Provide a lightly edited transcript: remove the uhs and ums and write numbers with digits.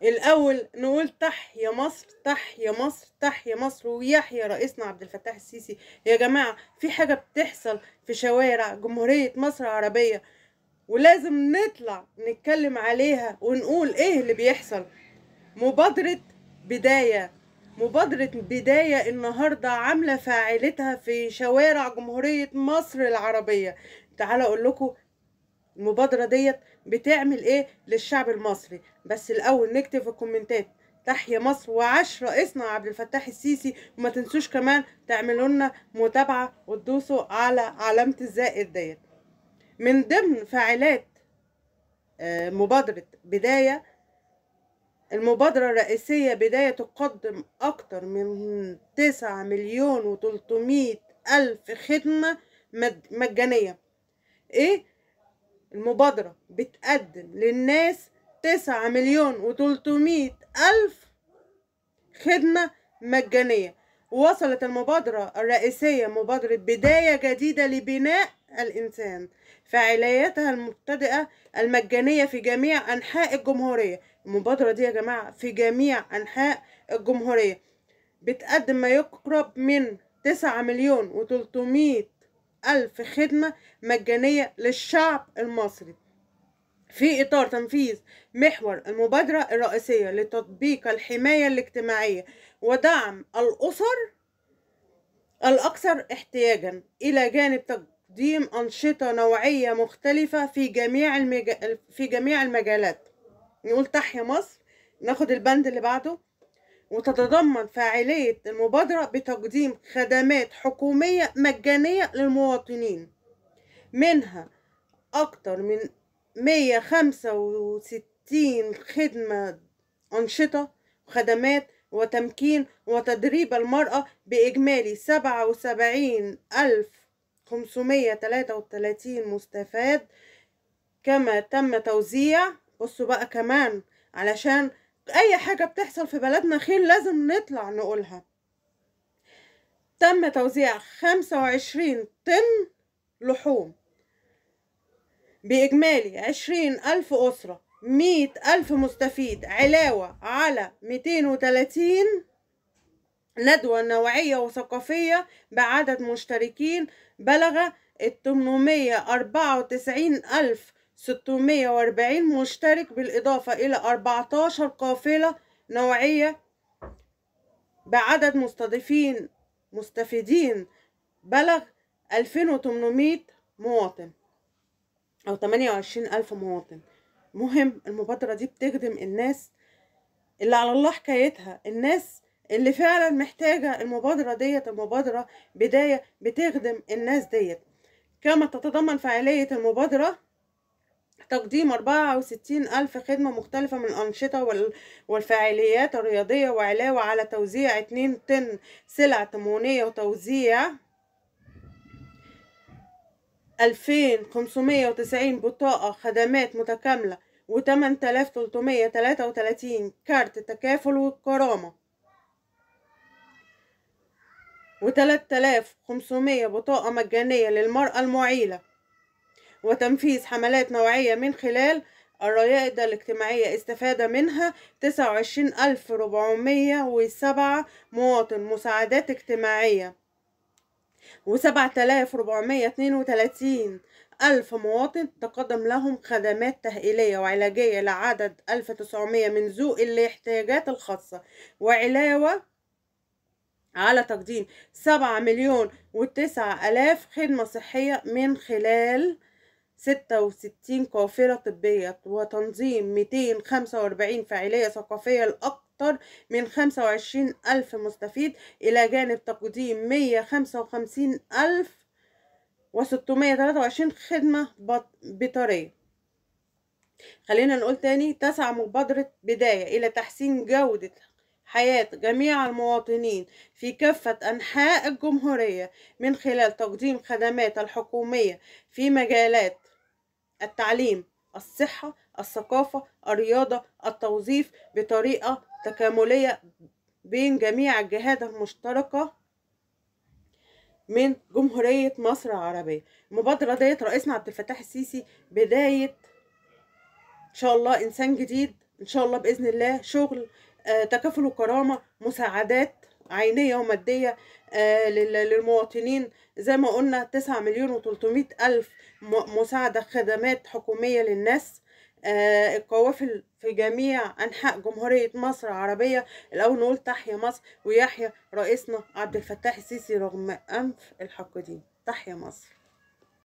الأول نقول تحيا مصر، تحيا مصر، تحيا مصر، ويحيى رئيسنا عبد الفتاح السيسي. يا جماعة، في حاجة بتحصل في شوارع جمهورية مصر العربية ولازم نطلع نتكلم عليها ونقول ايه اللي بيحصل. مبادرة بداية، مبادرة بداية النهاردة عاملة فاعلتها في شوارع جمهورية مصر العربية. تعالوا اقول لكم المبادرة ديت بتعمل ايه للشعب المصري. بس الاول نكتب في الكومنتات تحيا مصر وعاش رئيسنا عبد الفتاح السيسي، وما تنسوش كمان تعملوا لنا متابعة وتدوسوا على علامة الزائد ديت. من ضمن فاعلات مبادرة بداية، المبادرة الرئيسية بداية تقدم أكتر من 9,300,000 خدمة مجانية. إيه؟ المبادرة بتقدم للناس 9,300,000 خدمة مجانية. وصلت المبادرة الرئيسية مبادرة بداية جديدة لبناء الإنسان فعالياتها المبتدئة المجانية في جميع أنحاء الجمهورية. المبادرة دي يا جماعة في جميع أنحاء الجمهورية بتقدم ما يقرب من 9,300,000 خدمة مجانية للشعب المصري في إطار تنفيذ محور المبادرة الرئيسية لتطبيق الحماية الاجتماعية ودعم الأسر الأكثر احتياجا، إلى جانب تقديم أنشطة نوعية مختلفة في جميع المجالات. نقول تحيا مصر، ناخد البند اللي بعده. وتتضمن فاعلية المبادرة بتقديم خدمات حكومية مجانية للمواطنين، منها أكتر من 165 خدمة أنشطة وخدمات وتمكين وتدريب المرأة بإجمالي 77,533 مستفاد. كما تم توزيع، بصوا بقى كمان علشان أي حاجة بتحصل في بلدنا خير لازم نطلع نقولها، تم توزيع 25 طن لحوم بإجمالي 20,000 أسرة، 100,000 مستفيد، علاوة على 230 ندوة نوعية وثقافية بعدد مشتركين بلغ 894,640 مشترك، بالإضافة إلى 14 قافلة نوعية بعدد مستفيدين بلغ 2,800 مواطن أو 28,000 مواطن. مهم المبادرة دي بتخدم الناس اللي على الله حكايتها، الناس اللي فعلا محتاجة المبادرة ديت. المبادرة بداية بتخدم الناس ديت. كما تتضمن فعالية المبادرة تقديم 64,000 خدمة مختلفة من الأنشطة والفعاليات الرياضية، وعلاوة على توزيع 2 طن سلع تموينية وتوزيع 2,590 بطاقة خدمات متكاملة و8,333 كارت تكافل والكرامة و3,500 بطاقة مجانية للمرأة المعيلة، وتنفيذ حملات نوعية من خلال الرائدة الاجتماعية استفاد منها 29,407 مواطن مساعدات اجتماعية، و7,432 ألف مواطن تقدم لهم خدمات تأهيلية وعلاجية لعدد 1,900 من ذوي الاحتياجات الخاصة، وعلاوة على تقديم 7,009,000 خدمة صحية من خلال 66 قافلة طبية، وتنظيم 245 فعالية ثقافية لأكثر من 25,000 مستفيد، إلى جانب تقديم 155,623 خدمة بيطرية. خلينا نقول تاني، تسعى مبادرة بداية إلى تحسين جودة حياة جميع المواطنين في كافة أنحاء الجمهورية من خلال تقديم خدمات الحكومية في مجالات التعليم، الصحة، الثقافة، الرياضة، التوظيف بطريقة تكاملية بين جميع الجهات المشتركة من جمهورية مصر العربية. المبادرة ديت رئيسنا عبد الفتاح السيسي بداية إن شاء الله إنسان جديد ان شاء الله باذن الله شغل، تكافل وكرامه، مساعدات عينيه وماديه للمواطنين. زي ما قلنا 9,300,000 مساعده، خدمات حكوميه للناس، القوافل في جميع انحاء جمهوريه مصر العربيه. الاول نقول تحيا مصر ويحيى رئيسنا عبد الفتاح السيسي رغم انف الحاقدين. تحيا مصر.